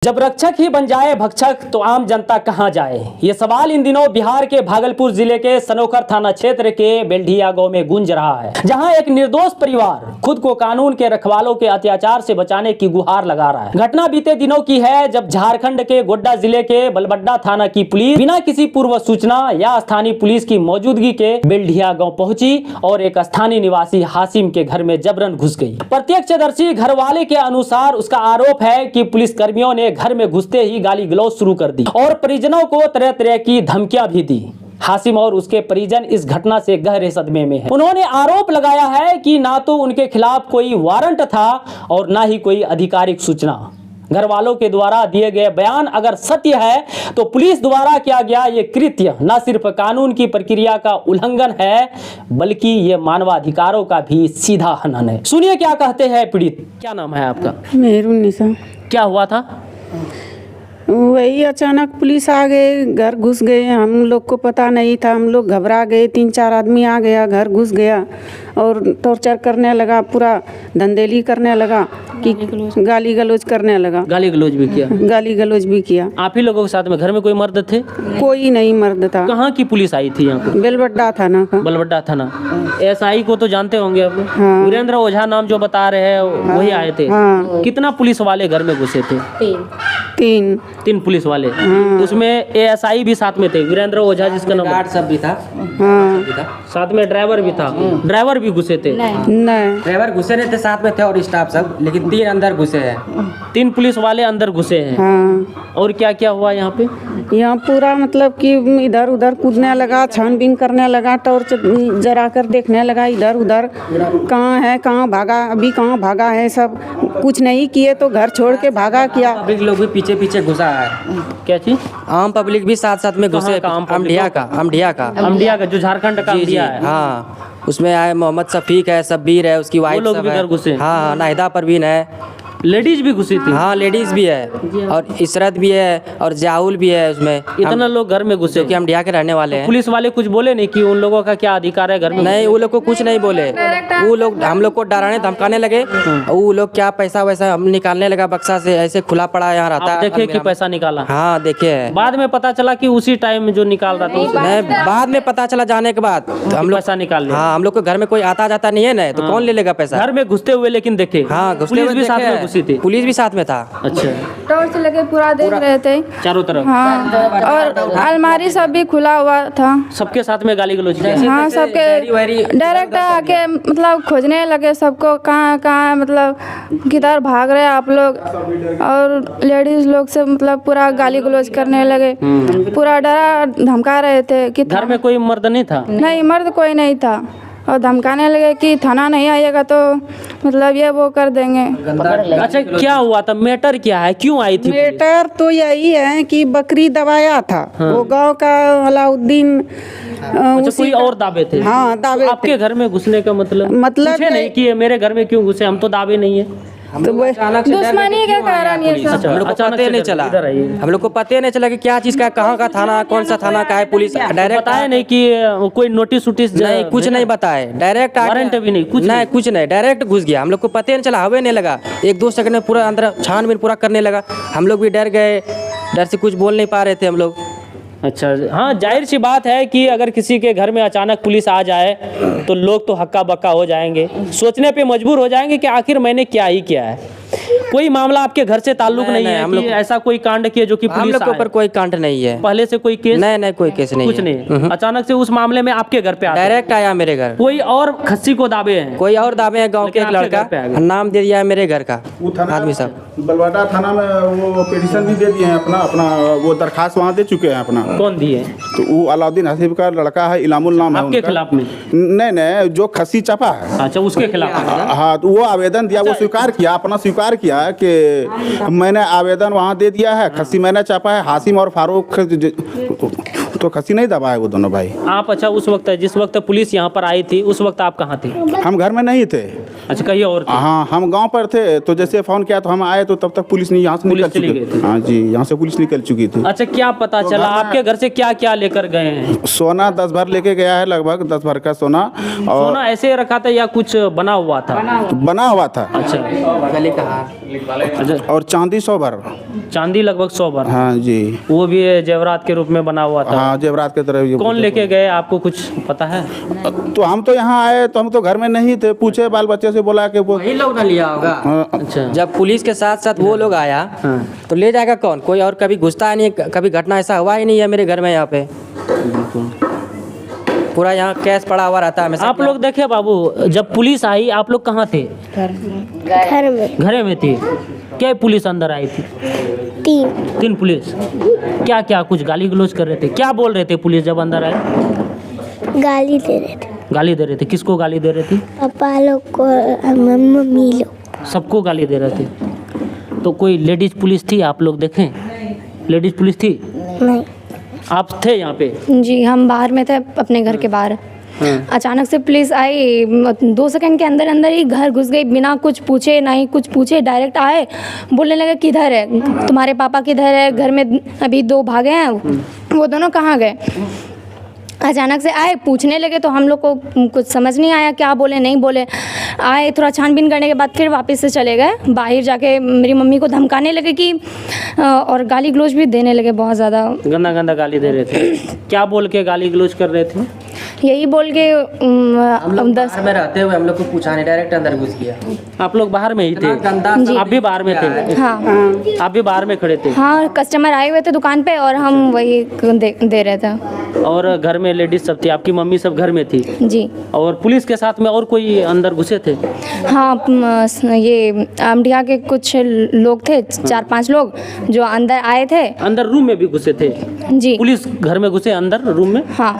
जब रक्षक ही बन जाए भक्षक तो आम जनता कहां जाए, ये सवाल इन दिनों बिहार के भागलपुर जिले के सनोखर थाना क्षेत्र के बेल्ढिया गांव में गूंज रहा है, जहां एक निर्दोष परिवार खुद को कानून के रखवालों के अत्याचार से बचाने की गुहार लगा रहा है। घटना बीते दिनों की है, जब झारखंड के गोड्डा जिले के बलबड्डा थाना की पुलिस बिना किसी पूर्व सूचना या स्थानीय पुलिस की मौजूदगी के बेल्ढिया गाँव पहुंची और एक स्थानीय निवासी हासिम के घर में जबरन घुस गई। प्रत्यक्षदर्शी घर वाले के अनुसार उसका आरोप है कि पुलिस कर्मियों ने घर में घुसते ही गाली गलौज शुरू कर दी और परिजनों को तरह तरह की धमकियां भी दी। हासिम और उसके परिजन इस घटना से गहरे सदमे में हैं। उन्होंने आरोप लगाया है कि ना तो उनके खिलाफ कोई वारंट था और ना ही कोई आधिकारिक सूचना। घर वालों के द्वारा दिए गए बयान अगर सत्य है तो पुलिस द्वारा किया गया ये कृत्य न सिर्फ कानून की प्रक्रिया का उल्लंघन है, बल्कि ये मानवाधिकारों का भी सीधा हनन है। सुनिए क्या कहते हैं पीड़ित। क्या नाम है आपका? मेहरुन्निसा। क्या हुआ था? वही अचानक पुलिस आ गए, घर घुस गए। हम लोग को पता नहीं था, हम लोग घबरा गए। 3-4 आदमी आ गया, घर घुस गया और टॉर्चर करने लगा, पूरा धंधेली करने लगा कि गाली गलौज करने लगा। गाली गलौज भी किया? गाली गलौज भी किया। आप ही लोगों के साथ में घर में कोई मर्द थे? कोई नहीं मर्द था। कहाँ की पुलिस आई थी यहाँ पे? बेलबड्डा थाना का। बलबड्डा थाना। एसआई को तो जानते होंगे आप? हाँ। वीरेंद्र ओझा नाम जो बता रहे हैं वही आए थे? हाँ। कितना पुलिस वाले घर में घुसे थे? 3 पुलिस वाले। उसमें एएसआई भी साथ में थे, वीरेंद्र ओझा जिसका नाम गार्ड सब भी था। हाँ। साथ में ड्राइवर भी था। ड्राइवर भी घुसे थे? नहीं, ड्राइवर घुसे नहीं थे, साथ में थे और स्टाफ सब, लेकिन 3 अंदर घुसे हैं। 3 पुलिस वाले अंदर घुसे हैं। हाँ। और क्या क्या हुआ यहाँ पे? यहाँ पूरा मतलब कि इधर उधर कूदने लगा, छानबीन करने लगा, टॉर्च जरा कर देखने लगा इधर उधर, कहाँ है, कहाँ भागा, अभी कहाँ भागा है। सब कुछ नहीं किए तो घर छोड़ के भागा क्या। पब्लिक लोग भी पीछे पीछे घुसा है। क्या चीज? आम पब्लिक भी साथ साथ में घुसे। अमडिया का जो झारखंड का अमडिया है। हाँ, उसमें आए मोहम्मद शफीक है, शब्बीर है, उसकी वाइफ लोग सब भी है। घर घुसे? हाँ, नाहिदा परवीन है। लेडीज भी घुसी थी? हाँ, लेडीज भी है और इशरत भी है और जाहुल भी है उसमें। इतना लोग घर में घुसे कि अमडिया के रहने वाले हैं। पुलिस वाले कुछ बोले नहीं कि उन लोगों का क्या अधिकार है घर में? नहीं, वो लोग को कुछ नहीं बोले। वो लोग हम लोग को डराने धमकाने लगे। वो लोग क्या पैसा वैसा हम निकालने लगा बक्सा से, ऐसे खुला पड़ा यहाँ रहता है। देखे कि पैसा निकाला? हाँ, देखे है। बाद में पता चला कि उसी टाइम में जो निकाल रहा था नहीं, बाद में पता चला जाने के बाद हम लोग पैसा निकाल लिया। हाँ, हम लोग को घर में कोई आता जाता नहीं है ना, तो कौन ले लेगा पैसा? घर में घुसते हुए लेकिन देखे? हाँ, पुलिस भी साथ में घुसी थी? पुलिस भी साथ में था। अच्छा। टॉर्च लगे पूरा देख रहे थे चारों तरफ? हाँ, और अलमारी सब भी खुला हुआ था। सबके साथ में गाली गलौज? हाँ, सबके डायरेक्ट आके मतलब खोजने लगे सबको, कहाँ कहाँ मतलब किधर भाग रहे आप लोग। और लेडीज लोग से मतलब पूरा गाली गलौज करने लगे, पूरा डरा धमका रहे थे कि घर में कोई मर्द नहीं था? नहीं, मर्द कोई नहीं था। और धमकाने लगे कि थाना नहीं आएगा तो मतलब ये वो कर देंगे। अच्छा, क्या हुआ था? मैटर क्या है, क्यों आई थी? मैटर तो यही है कि बकरी दबाया था। हाँ। वो गांव का अलाउद्दीन अच्छा, कोई और दावे थे? हाँ, दावे थे। आपके घर में घुसने का मतलब पूछे नहीं कि ये मेरे घर में क्यों घुसे? हम तो दावे नहीं है। तो वो दुश्मनी के कारण ये सब। हम लोग को पता नहीं चला। हम लोग को पता नहीं चला कि क्या चीज का, कहाँ का थाना, कौन सा थाना का है। पुलिस डायरेक्ट बताया नहीं कि कोई नोटिस वोटिस? नहीं, कुछ नहीं बताए। डायरेक्ट वारंट भी नहीं? कुछ नहीं, कुछ नहीं, डायरेक्ट घुस गया। हम लोग को पता नहीं चला, हवे नहीं लगा। 1-2 सेकंड में पूरा अंदर छानबीन पूरा करने लगा। हम लोग भी डर गए, डर से कुछ बोल नहीं पा रहे थे हम लोग। अच्छा, हाँ, जाहिर सी बात है कि अगर किसी के घर में अचानक पुलिस आ जाए तो लोग तो हक्का बक्का हो जाएंगे, सोचने पे मजबूर हो जाएंगे कि आखिर मैंने क्या ही किया है। कोई मामला आपके घर से ताल्लुक नहीं है? हम लोग ऐसा कोई कांड किया जो कि हम पुलिस लोग के ऊपर कोई कांड नहीं है। पहले से कोई केस? नहीं, कोई केस नहीं, कुछ नहीं। अचानक से उस मामले में आपके घर पे आया? डायरेक्ट आया मेरे घर। कोई और खस्सी को दावे हैं? कोई और दावे हैं। गांव के एक लड़का नाम दे दिया है मेरे घर का आदमी सब। बलवाड़ा थाना में वो पिटीशन भी दे दिए हैं, अपना वो दरखास्त वहाँ दे चुके हैं अपना। कौन दिए? तो वो अलाउद्दीन हसीब का लड़का है, इलामुल नाम है आपके खिलाफ में? नहीं, जो खस्सी चपा है। अच्छा, उसके खिलाफ? हाँ, तो वो आवेदन दिया, वो स्वीकार किया, अपना स्वीकार किया कि मैंने आवेदन वहाँ दे दिया है, खस्सी मैंने चापा है। हासिम और फारूक तो खस्सी नहीं दबा है वो दोनों भाई। आप अच्छा, उस वक्त जिस वक्त पुलिस यहाँ पर आई थी उस वक्त आप कहाँ थे? हम घर में नहीं थे, अच्छा, कहीं और थे? हाँ, हम गांव पर थे, तो जैसे फ़ोन किया तो हम आए, तो तब तक पुलिस नहीं यहाँ से पुलिस निकल चली चुकी गई थी। हाँ जी, यहाँ से पुलिस निकल चुकी थी। अच्छा, क्या पता चला आपके घर से क्या क्या लेकर गए हैं? सोना 10 भर लेके गया है, लगभग 10 भर का सोना, और सोना ऐसे रखा था या कुछ बना हुआ था? बना हुआ था। अच्छा गले का हार। अच्छा, और चांदी 100 भर। चांदी लगभग 100 भर, हाँ जी, वो भी जेवरात के रूप में बना हुआ था। हाँ जेवरात की तरह। कौन लेके गए, आपको कुछ पता है? तो हम तो यहाँ आए, तो हम तो घर में नहीं थे, पूछे बाल बच्चे से, बोला कि वो वही लोग ना लिया होगा। हाँ, अच्छा, जब पुलिस के साथ साथ वो लोग आया हाँ। तो ले जाएगा कौन? कोई और कभी घुसता नहीं है, कभी घटना ऐसा हुआ ही नहीं है मेरे घर में। यहाँ पे पूरा यहाँ कैश पड़ा हुआ रहता है हमेशा। आप लोग देखे बाबू, जब पुलिस आई आप लोग कहाँ थे? घर में घरे में थे। क्या पुलिस अंदर आई थी? 3 पुलिस। क्या क्या कुछ गाली गलौज कर रहे थे? क्या बोल रहे थे पुलिस जब अंदर आए? गाली दे रहे थे, गाली दे रहे थे। किसको गाली दे रहे थे? पापा लोग को, मम्मी लोग। सबको गाली दे रहे थे। तो कोई लेडीज पुलिस थी? आप लोग देखें, लेडीज पुलिस थी? नहीं, आप थे यहाँ पे? जी, हम बाहर में थे, अपने घर के बाहर। अचानक से पुलिस आई, 2 सेकंड के अंदर अंदर ही घर घुस गई, बिना कुछ पूछे, ना ही कुछ पूछे, डायरेक्ट आए, बोलने लगे किधर है तुम्हारे पापा, किधर है, घर में अभी 2 भागे हैं, वो दोनों कहाँ गए। अचानक से आए, पूछने लगे, तो हम लोग को कुछ समझ नहीं आया क्या बोले नहीं बोले। आए, थोड़ा छानबीन करने के बाद फिर वापस से चले गए। बाहर जाके मेरी मम्मी को धमकाने लगे कि और गाली गलौज भी देने लगे बहुत ज़्यादा। गंदा गंदा गाली दे रहे थे? क्या बोल के गाली गलौज कर रहे थे? यही बोल के हम लोग 10 बाहर में रहते हुए हम लोग को पूछा नहीं, डायरेक्ट अंदर घुस गया। आप लोग बाहर में ही थे? गंदा आप भी बाहर में थे? हाँ आप भी बाहर में खड़े थे? हाँ, कस्टमर आए हुए थे दुकान पे और हम वही दे रहे थे। और घर में लेडीज सब थी, आपकी मम्मी सब घर में थी? जी। और पुलिस के साथ में और कोई अंदर घुसे थे? हाँ, ये अमडिया के कुछ लोग थे, 4-5 लोग जो अंदर आए थे। अंदर रूम में भी घुसे थे? जी। पुलिस घर में घुसे अंदर रूम में? हाँ।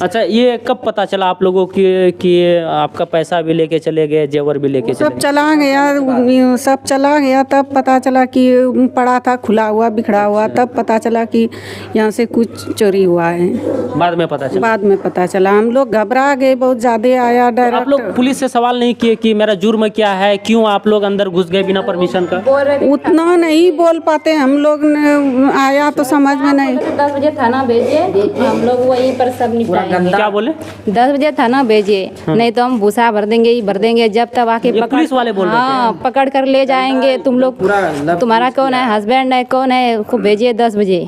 अच्छा, ये कब पता चला आप लोगों कि आपका पैसा भी लेके चले गए, जेवर भी लेके चले सब चला गया, सब चला गया, तब पता चला कि पड़ा था खुला हुआ बिखरा हुआ, तब पता चला कि यहाँ से कुछ चोरी हुआ है। बाद में पता चला? बाद में पता चला, हम लोग घबरा गए, बहुत ज़्यादा आया डायरेक्ट। आप लोग पुलिस से सवाल नहीं किए कि मेरा जुर्म क्या है, क्यों आप लोग अंदर घुस गए बिना परमिशन का? उतना नहीं बोल पाते हम लोग, आया तो समझ में नहीं। 10 बजे थाना भेजिए, हम लोग वहीं पर सब निपटाएंगे। क्या बोले? 10 बजे थाना भेजिए, नहीं तो हम भूसा भर देंगे ही भर देंगे, जब तक आके ये पुलिस वाले बोल रहे थे? हाँ, पकड़ कर ले जाएंगे। तुम लोग, तुम्हारा कौन है, हस्बैंड है, कौन है, उसको भेजिए 10 बजे,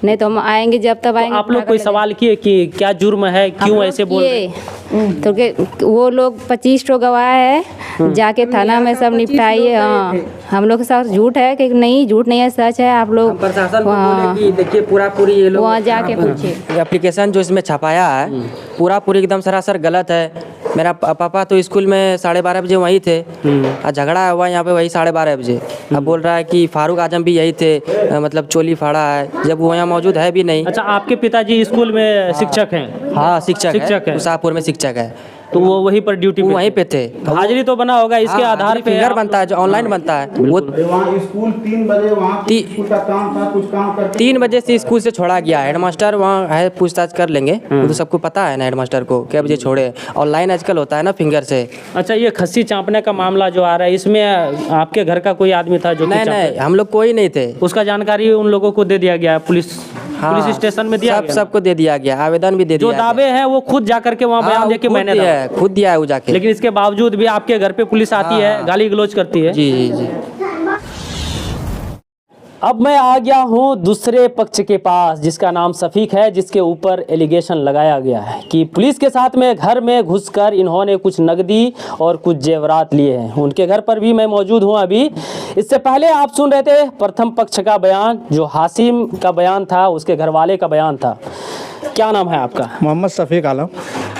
नहीं तो हम आएंगे जब तक आएंगे। आप लोग कोई सवाल किए कि क्या जुर्म है, क्यों ऐसे बोल रहे हैं? तो के वो लोग 25 ठो गवाह है, जाके थाना में सब निपटाइए। हाँ, हम लोग के साथ झूठ है कि नहीं, झूठ नहीं है, सच है। आप लोग प्रशासन को बोले कि देखिए पूरी ये लोग वहाँ जाके पूछिए। एप्लीकेशन जो इसमें छपाया है पूरी एकदम सरासर गलत है। मेरा पापा तो स्कूल में 12:30 बजे वहीं थे, और झगड़ा हुआ यहाँ पे वही 12:30 बजे। अब बोल रहा है कि फारूक आजम भी यही थे, मतलब चोली फाड़ा है, जब वो यहाँ मौजूद है भी नहीं। अच्छा, आपके पिताजी स्कूल में शिक्षक हैं? हाँ, शिक्षक है, है। उसापुर में शिक्षक है। तो वो वहीं पर ड्यूटी वो पे वहीं पे थे। हाजिरी तो बना होगा, इसके हाँ, आधार पे फिंगर बनता है, जो ऑनलाइन बनता है वो। वहाँ स्कूल 3 बजे, वहाँ स्कूल का काम था, कुछ काम करके 3 बजे से स्कूल से छोड़ा गया। हेडमास्टर वहाँ है, पूछताछ कर लेंगे, वो तो सबको पता है ना हेडमास्टर को क्या बजे छोड़े। ऑनलाइन आजकल होता है ना फिंगर से। अच्छा, ये खस्सी चाँपने का मामला जो आ रहा है, इसमें आपके घर का कोई आदमी था जो? नहीं, हम लोग कोई नहीं थे। उसका जानकारी उन लोगों को दे दिया गया? पुलिस स्टेशन में दिया गया? सबको दे दिया गया, आवेदन भी दे दिया। जो दावे हैं वो खुद जाकर के वहाँ बयान देके मैंने खुद दिया है वो जाके। लेकिन इसके बावजूद भी आपके घर पे पुलिस आती है, गाली गलौज करती है? जी जी जी। अब मैं आ गया हूँ दूसरे पक्ष के पास, जिसका नाम सफीक है, जिसके ऊपर एलिगेशन लगाया गया है कि पुलिस के साथ में घर में घुसकर इन्होंने कुछ नकदी और कुछ जेवरात लिए हैं। उनके घर पर भी मैं मौजूद हूँ अभी। इससे पहले आप सुन रहे थे प्रथम पक्ष का बयान, जो हासिम का बयान था, उसके घर वाले का बयान था। क्या नाम है आपका? मोहम्मद शफीक आलम।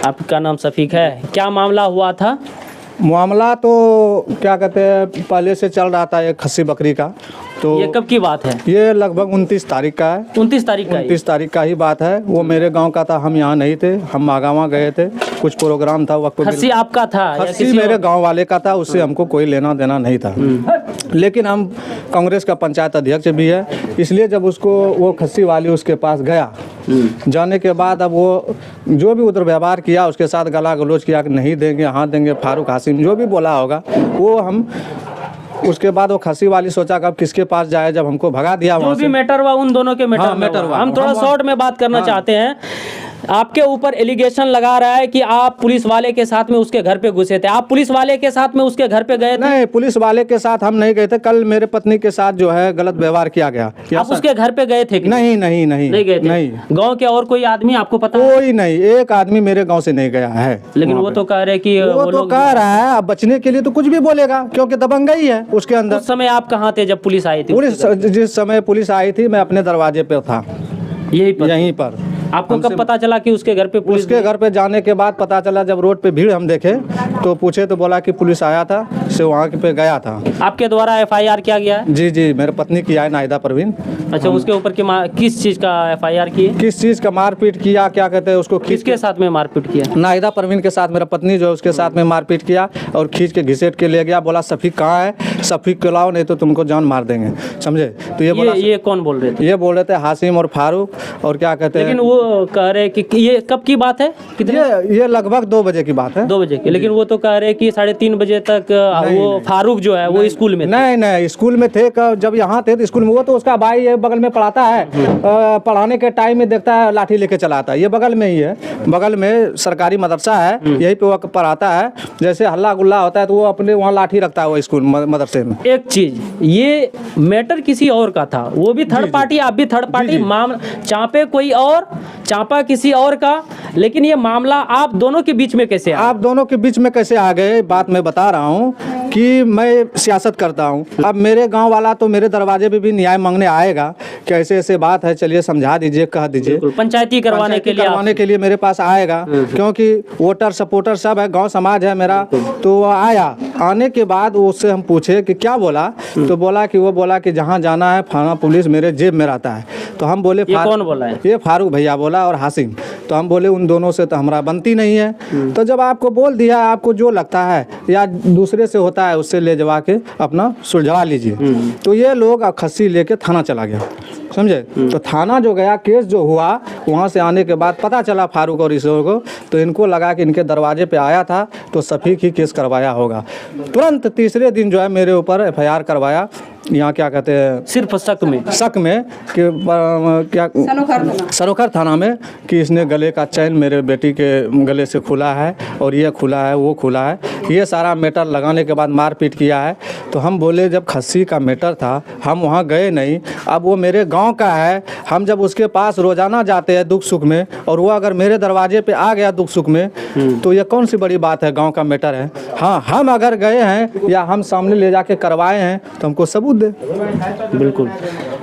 आपका नाम सफीक है। क्या मामला हुआ था? मामला तो क्या कहते हैं, पहले से चल रहा था एक खस्सी बकरी का, तो तो ये कब की बात है? ये लगभग 29 तारीख का है। 29 तारीख का? 29 तारीख का ही बात है। वो मेरे गांव का था, हम यहाँ नहीं थे, हम मागावा गए थे, कुछ प्रोग्राम था। वक्त खस्सी आपका था या खस्सी किसी मेरे और? गांव वाले का था, उससे हमको कोई लेना देना नहीं था। लेकिन हम कांग्रेस का पंचायत अध्यक्ष भी है, इसलिए जब उसको वो खस्सी वाली उसके पास गया, जाने के बाद अब वो जो भी उधर व्यवहार किया, उसके साथ गला गलोच किया कि नहीं देंगे, हाँ देंगे, फारूक हासिम जो भी बोला होगा वो हम। उसके बाद वो खस्सी वाली सोचा कि अब किसके पास जाए, जब हमको भगा दिया जो वहाँ भी से। मैटर हुआ उन दोनों के मैटर हाँ, में मैटर हुआ। हुआ। हम थोड़ा हम- शॉर्ट में बात करना चाहते हैं। आपके ऊपर एलिगेशन लगा रहा है कि आप पुलिस वाले के साथ में उसके घर पे घुसे थे। आप पुलिस वाले के साथ में उसके घर पे गए थे? नहीं, पुलिस वाले के साथ हम नहीं गए थे। कल मेरे पत्नी के साथ जो है गलत व्यवहार किया गया। आप उसके घर पे गए थे कि नहीं नहीं नहीं नहीं गए थे? नहीं, गांव के और कोई आदमी आपको पता है? कोई नहीं, एक आदमी मेरे गांव से नहीं गया है। लेकिन वहाँ वो पे। तो कह रहे कि वो तो लोग- कह रहा है, अब बचने के लिए तो कुछ भी बोलेगा, क्योंकि दबंगई है उसके अंदर। उस समय आप कहाँ थे जब पुलिस आई थी? पुलिस जिस समय पुलिस आई थी, मैं अपने दरवाजे पे था, यही पर? यहीं पर। आपको कब पता चला कि उसके घर पे पुलिस? उसके घर पे जाने के बाद पता चला, जब रोड पे भीड़ हम देखे तो पूछे तो बोला कि पुलिस आया था, से वहाँ पे गया था। आपके द्वारा एफआईआर किया गया है? जी जी, मेरे पत्नी की है नाहिदा परवीन। अच्छा, उसके ऊपर किस चीज का एफआईआर की है? किस चीज़ का मारपीट किया, क्या कहते हैं उसको, खींच किसके साथ में मारपीट किया? नाहिदा परवीन के साथ, मेरा पत्नी जो है उसके साथ में मारपीट किया और खींच के घिसेट के ले गया। बोला सफीक कहाँ है, सफीक को लाओ नहीं तो तुमको जान मार देंगे, समझे। तो ये बोला, ये कौन बोल रहे थे? ये बोल रहे थे हासिम और फारूक, और क्या कहते हैं। लेकिन वो कह रहे कि ये कब की बात है? कितने? ये लगभग 2 बजे की बात है। 2 बजे की। लेकिन वो तो कह रहे कि 3:30 बजे तक वो फारूक जो है वो स्कूल में थे। नहीं नहीं, स्कूल में थे। जब यहाँ थे तो स्कूल में, वो तो उसका भाई है बगल में पढ़ाता है, पढ़ाने के टाइम में देखता है लाठी लेके चला आता है। ये बगल में ही है, बगल में सरकारी मदरसा है, यहीं पे वो पढ़ाता है। जैसे हल्ला गुल्ला होता है तो वो अपने वहाँ लाठी रखता है वो स्कूल मदरसे में। एक चीज, ये मैटर किसी और का था, वो भी थर्ड पार्टी, आप भी थर्ड पार्टी। चापे कोई और, चापा किसी और का, लेकिन ये मामला आप दोनों के बीच में कैसे आया? आप दोनों के बीच में कैसे आ गए, बात मैं बता रहा हूँ कि मैं सियासत करता हूँ। अब मेरे गांव वाला तो मेरे दरवाजे पे भी न्याय मांगने आएगा कि ऐसे ऐसे बात है, चलिए समझा दीजिए, कह दीजिए। पंचायती करवाने के लिए मेरे पास आएगा, क्योंकि वोटर सपोर्टर सब है, गांव समाज है मेरा। तो वो आया, आने के बाद उससे हम पूछे कि क्या बोला, तो बोला कि जहाँ जाना है थाना पुलिस मेरे जेब में रहता है। तो हम बोले ये कौन बोला है? ये फारूक भैया बोला और हासिम। तो हम बोले उन दोनों से तो हमारा बनती नहीं है। तो जब आपको बोल दिया, आपको जो लगता है या दूसरे से होता है उससे ले जवा के अपना सुलझा लीजिए। तो ये लोग खस्सी लेके थाना चला गया, समझे। तो थाना जो गया, केस जो हुआ, वहाँ से आने के बाद पता चला फारूक और ईश्वर को, तो इनको लगा कि इनके दरवाजे पे आया था तो सफीक ही केस करवाया होगा। तुरंत तीसरे दिन जो है मेरे ऊपर एफआईआर करवाया, यहाँ क्या कहते हैं, सिर्फ शक में कि क्या सरोखर थाना में, कि इसने गले का चैन मेरे बेटी के गले से खुला है और ये खुला है, वो खुला है, ये सारा मैटर लगाने के बाद मारपीट किया है। तो हम बोले जब खस्सी का मैटर था हम वहाँ गए नहीं, अब वो मेरे गांव का है, हम जब उसके पास रोजाना जाते हैं दुख सुख में, और वो अगर मेरे दरवाजे पे आ गया दुख सुख में, तो ये कौन सी बड़ी बात है, गांव का मैटर है। हाँ, हम अगर गए हैं या हम सामने ले जाके करवाए हैं तो हमको सबूत दे। बिल्कुल।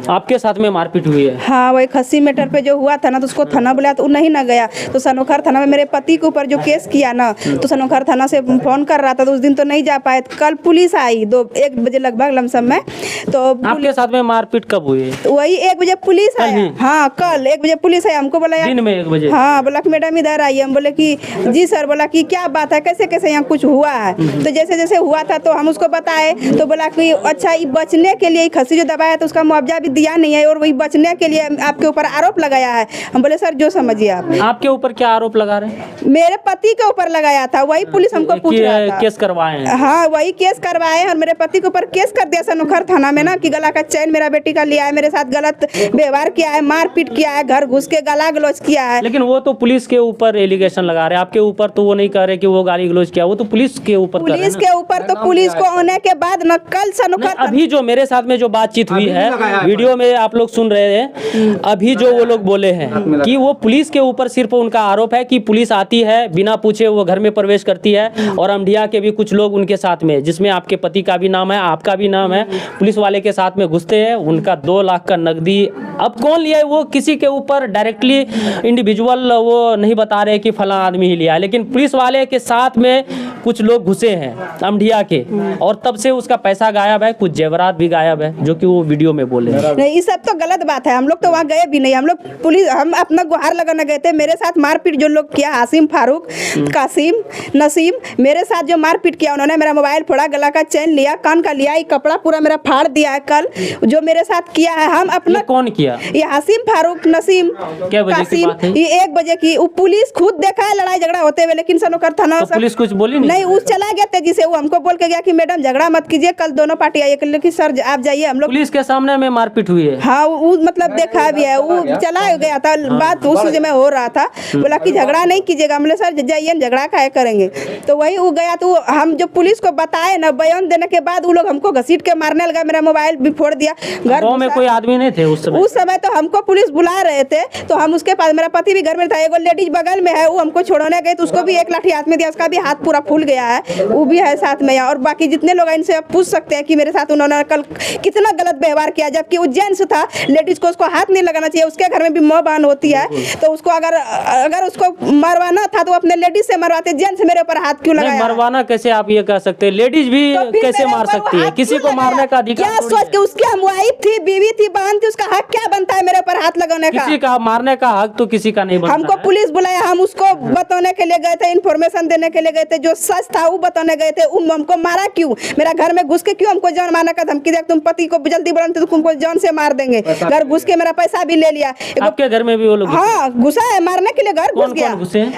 आपके साथ में मारपीट हुई है? हाँ, वही खस्सी मैटर पे जो हुआ था ना, तो उसको थाना बुलाया तो वो नहीं ना गया। तो सनोखर थाना में मेरे पति के ऊपर जो केस किया ना, तो सनोखर थाना से फोन कर रहा था, तो उस दिन तो नहीं जा पाए। कल पुलिस आई 1 बजे लगभग लमसम में। तो आपके साथ में मारपीट कब हुई? वही 1 बजे पुलिस आया। हाँ, कल 1 बजे पुलिस आया, हमको बोला दिन में 1 बजे? हाँ, बोला कि मैडम इधर आइए। हम बोले कि जी सर। बोला कि क्या बात है, कैसे कैसे यहाँ कुछ हुआ है। तो जैसे जैसे हुआ था तो हम उसको बताए। तो बोला कि अच्छा, ये बचने के लिए खस्सी जो दबाया तो उसका मुआवजा भी दिया नहीं है, और वही बचने के लिए आपके ऊपर आरोप लगाया है। हम बोले सर जो समझिए आप। आपके ऊपर क्या आरोप लगा रहे हैं? मेरे पति के ऊपर लगाया था, वही पुलिस हमको पूछ रहा था। केस करवाए हैं? हाँ, वही केस करवाए और मेरे पति के ऊपर केस कर दिया सनोखर थाना में ना, कि गला का चैन मेरा बेटी का लिया है, मेरे साथ गलत व्यवहार किया है, मारपीट किया है, घर घुस के गला गलोच किया है। लेकिन वो तो पुलिस के ऊपर एलिगेशन लगा रहे हैं, आपके ऊपर तो वो नहीं कह रहे कि वो गाली गलौज किया, वो तो पुलिस के ऊपर कर रहे हैं पुलिस ना। के ऊपर तो पुलिस को होने के बाद न कल सनोखर अभी जो मेरे साथ में जो बातचीत हुई है, वीडियो वीडियो में आप लोग सुन रहे हैं, अभी जो वो लोग बोले हैं कि वो पुलिस के ऊपर सिर्फ उनका आरोप है कि पुलिस आती है बिना पूछे वो घर में प्रवेश करती है, और अमडिया के भी कुछ लोग उनके साथ में, जिसमें आपके पति का भी नाम है, आपका भी नाम है, पुलिस वाले के साथ में घुसते हैं, उनका 2 लाख का नकदी। अब कौन लिया है वो किसी के ऊपर डायरेक्टली इंडिविजुअल वो नहीं बता रहे कि फला आदमी ही लिया है, लेकिन पुलिस वाले के साथ में कुछ लोग घुसे हैं अमडिया के, और तब से उसका पैसा गायब है, कुछ जेवरात भी गायब है, जो कि वो वीडियो में बोले। नहीं, ये सब तो गलत बात है। हम लोग तो वहाँ गए भी नहीं, हम लोग पुलिस, हम अपना गुहार लगाने गए थे। मेरे साथ मारपीट जो लोग किया, हासिम, फारूक, कासिम, नसीम, मेरे साथ जो मारपीट किया, उन्होंने मेरा मोबाइल फोड़ा, गला का चेन लिया, कान का लिया, ये कपड़ा पूरा मेरा फाड़ दिया है। कल जो मेरे साथ किया है, हम अपना कौन किया? ये हासिम, फारूक, नसीम, कासिम, ये 1 बजे की। वो पुलिस खुद देखा है लड़ाई झगड़ा होते हुए, लेकिन सनोकर थाना तो पुलिस कुछ बोली नहीं? वो चला गया तेजी से, वो हमको बोल के गया कि मैडम झगड़ा मत कीजिए, कल दोनों पार्टी आई, कि सर आप जाइए, हम लोग पुलिस के सामने में मारपीट हुई है। हाँ, वो मतलब देखा भी है, वो चला गया था, बात उस समय हो रहा था, बोला कि झगड़ा नहीं कीजिएगा, हमने सर जाइए, झगड़ा काहे करेंगे। तो वही वो गया, तो हम जो पुलिस को बताए ना, बयान देने के बाद वो लोग हमको घसीट के मारने लगा, मेरा मोबाइल भी फोड़ दिया। गाँव में कोई आदमी नहीं थे उस समय? तो हमको पुलिस बुला रहे थे, तो हम उसके पास, मेरा पति भी घर में था, एगो लेडीज बगल में है, वो हमको छोड़ने गए, तो उसको भी 1 लाठी हाथ में दिया, उसका भी हाथ पूरा फूल गया है, वो भी है साथ में। और बाकी जितने लोग इनसे आप पूछ सकते हैं कि मेरे साथ उन्होंने कल कितना गलत व्यवहार किया, जबकि वो जेंट्स था, लेडीज को उसको हाथ नहीं लगाना चाहिए, उसके घर में भी माँ बहन होती है, तो उसको अगर उसको मरवाना था तो अपने लेडीज से मरवाते, जेंट्स मेरे ऊपर हाथ क्यों लगाया? मरवाना कैसे आप ये कह सकते हैं? लेडीज भी कैसे मार सकती है? किसी को मारने का अधिकार क्या सोच के? उसकी हम वाइफ थी, बीवी थी, बहन थी, उसका हक क्या बनता है मेरे ऊपर हाथ लगाने का? किसी का मारने का हक तो किसी का नहीं बनता। हमको पुलिस बुलाया, हम उसको बताने के लिए गए थे, इन्फॉर्मेशन देने के लिए गए थे, जो सच था वो बताने गए थे। हमको मारा क्यों? मेरा घर में घुस के क्यों हमको जान मारने का धमकी दिया? तुम पति को जल्दी बुलाते तो तुमको जान से मार देंगे। घर घुस के मेरा पैसा भी ले लिया। आपके घर में भी वो लोग? हाँ, घुसा है, मारने के लिए घर घुस गया।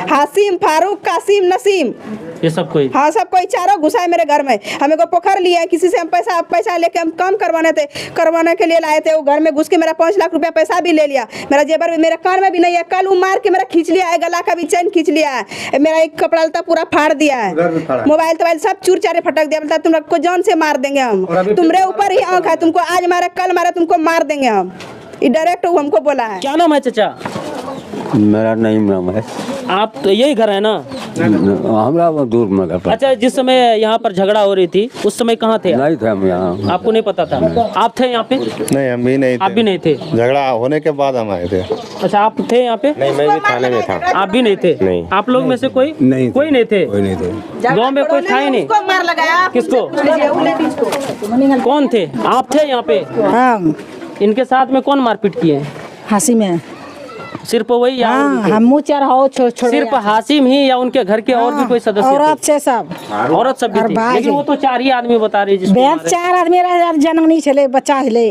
हासिम, फारूक, कासिम, नसीम, ये सब कोई? हाँ, सब कोई, चारों घुसा है मेरे घर में। हमें को पोखर लिया है, किसी से हम पैसा लेके हम काम करवाने के लिए लाए थे। वो घर में घुस के मेरा 5 लाख रुपया पैसा भी ले लिया। मेरा जेबर भी मेरे कान में भी नहीं है। कल वो मार के मेरा खींच लिया है, गला का भी चैन खींच लिया है, मेरा एक कपड़ा लता पूरा फाड़ दिया है, मोबाइल तोबाइल सब चूर चारे फटक दिया। मतलब तुम लोग को जान से मार देंगे हम, तुम्हारे ऊपर ही आंख है, तुमको आज मारे कल मारे तुमको मार देंगे हम। ये डायरेक्ट हमको बोला है। क्या नाम है चाचा? मेरा नहीं नाम है। आप तो यही घर है ना? हमारा दूर में घर। अच्छा, जिस समय यहाँ पर झगड़ा हो रही थी उस समय कहाँ थे? नहीं थे हम यहाँ। आपको नहीं पता था? आप थे यहाँ पे? नहीं, हम भी नहीं थे। आप भी नहीं थे? झगड़ा होने के बाद हम आए थे। अच्छा, आप थे यहाँ पे? नहीं, मैं भी थाने में था। आप भी नहीं थे? नहीं। आप लोग में से कोई नहीं? कोई नहीं थे? कोई नहीं थे। गाँव में कोई था ही नहीं? मार लगाया। किसको? कौन थे? आप थे यहाँ पे? हाँ। इनके साथ में कौन मारपीट किए? हासिम है। सिर्फ वही? हम 4 हो छोड़ सिर्फ हासिम ही या उनके घर के और भी कोई सदस्य? औरत से सब। औरत सब भी थी, लेकिन वो तो 4 ही आदमी बता रही है। 4 आदमी जनक नहीं चले, बच्चा हिले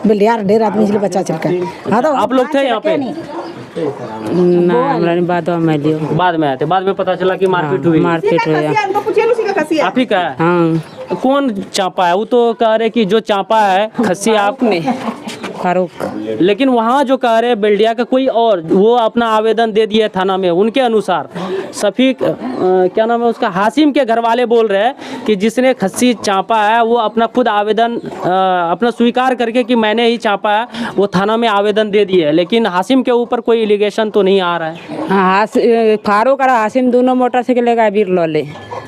बिलियार, 1.5 आदमी चले, बच्चा चल के। हाँ, तो आप लोग थे यहाँ पे? बाद में आए थे? बाद में पता चला कि मारपीट हुई? मारपीट हुई। आप ही का है? हाँ। कौन चापा है? वो तो कह रहे कि जो चापा है खस्सी आप में फारूक, लेकिन वहाँ जो कह रहे बेल्डिया का कोई और, वो अपना आवेदन दे दिया थाना में। उनके अनुसार सफीक क्या नाम है उसका, हासिम के घर वाले बोल रहे हैं कि जिसने खस्सी चापा है वो अपना खुद आवेदन अपना स्वीकार करके कि मैंने ही चापा है, वो थाना में आवेदन दे दिए। लेकिन हासिम के ऊपर कोई एलिगेशन तो नहीं आ रहा है। हाँ, फारूक और हासिम दोनों मोटरसाइकिल लेकर आबिर लो ले,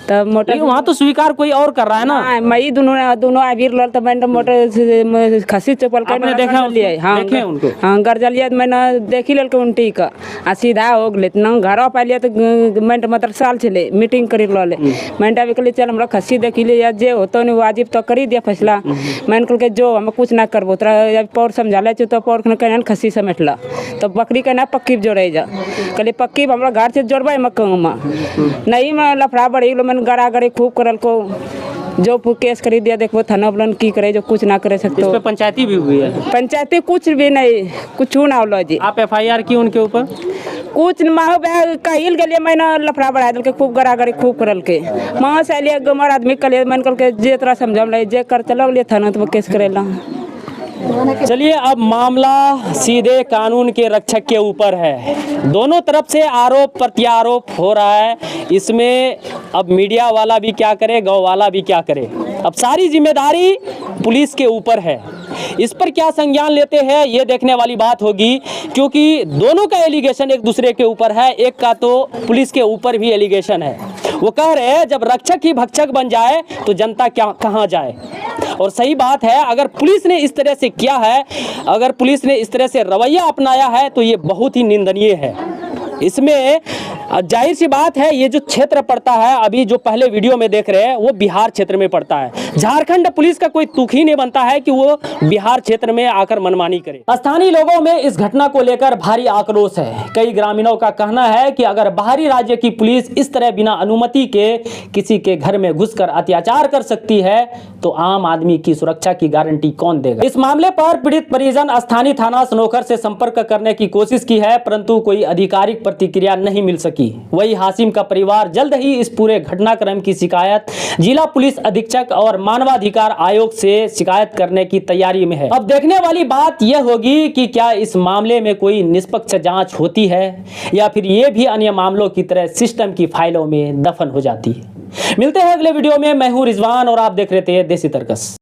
तब मोटर वहाँ तो स्वीकार कोई और कर रहा है ना। मई दोनों आबिर लो, तब मैंने मोटर खस्सी चपल आपने देखा लिए? हाँ, देखे उनको? हाँ, घर जलिए मैंने देखी ले उनटी का आ सीधा हो गए ना घर पाइलिए। तो मैं मतलब साल चले मीटिंग करी लो ले, मैं अभी कहली चल हमरा खस्सी देखी ले, या जे होता नहीं वाजिब तो करी दिया फैसला। मैंने कल के जो हम कुछ ना करबो तोरा पौर समझा ले, तो पौर कहना खस्सी समेट ला, तो बकरी कहना पक्की जोड़े जा। कहली पक्की हमरा घर से जोड़बा मक्का नहीं, मैं लफड़ा बढ़ी लो, मैंने गड़ा गड़ी खूब करल को, जो केस कर दिया। देखो थाना वालन की करे, जो कुछ ना करे सकते। इस पे पंचायती भी हुई है? पंचायती कुछ भी नहीं, कुछ ना हो जी। आप FIR की उनके ऊपर? कुछ माह कहिल गलिए, मैंने लफड़ा बढ़ा दिल के खूब गरागरी खूब करल के। माँ से लिए गमर आदमी कलिए, मैंने कल के जे तरह समझम ले, जे कर चलो लिए थाना तो केस करेला। चलिए, अब मामला सीधे कानून के रक्षक के ऊपर है। दोनों तरफ से आरोप प्रत्यारोप हो रहा है। इसमें अब मीडिया वाला भी क्या करे, गांव वाला भी क्या करे। अब सारी जिम्मेदारी पुलिस के ऊपर है। इस पर क्या संज्ञान लेते हैं ये देखने वाली बात होगी, क्योंकि दोनों का एलिगेशन एक दूसरे के ऊपर है। एक का तो पुलिस के ऊपर भी एलिगेशन है। वो कह रहे हैं जब रक्षक ही भक्षक बन जाए तो जनता क्या कहाँ जाए। और सही बात है, अगर पुलिस ने इस तरह से किया है, अगर पुलिस ने इस तरह से रवैया अपनाया है तो ये बहुत ही निंदनीय है। इसमें जाहिर सी बात है, ये जो क्षेत्र पड़ता है, अभी जो पहले वीडियो में देख रहे हैं, वो बिहार क्षेत्र में पड़ता है। झारखंड पुलिस का कोई तुक ही नहीं बनता है कि वो बिहार क्षेत्र में आकर मनमानी करे। स्थानीय लोगों में इस घटना को लेकर भारी आक्रोश है। कई ग्रामीणों का कहना है कि अगर बाहरी राज्य की पुलिस इस तरह बिना अनुमति के किसी के घर में घुसकर अत्याचार कर सकती है तो आम आदमी की सुरक्षा की गारंटी कौन देगा। इस मामले पर पीड़ित परिजन स्थानीय थाना सनोखर से संपर्क करने की कोशिश की है, परंतु कोई आधिकारिक प्रतिक्रिया नहीं मिल सकी। वही हाशिम का परिवार जल्द ही इस पूरे घटनाक्रम की शिकायत जिला पुलिस अधीक्षक और मानवाधिकार आयोग से शिकायत करने की तैयारी में है। अब देखने वाली बात यह होगी कि क्या इस मामले में कोई निष्पक्ष जांच होती है या फिर ये भी अन्य मामलों की तरह सिस्टम की फाइलों में दफन हो जाती है। मिलते हैं अगले वीडियो में। मैं हूं रिजवान और आप देख रहे थे देसी तर्कस।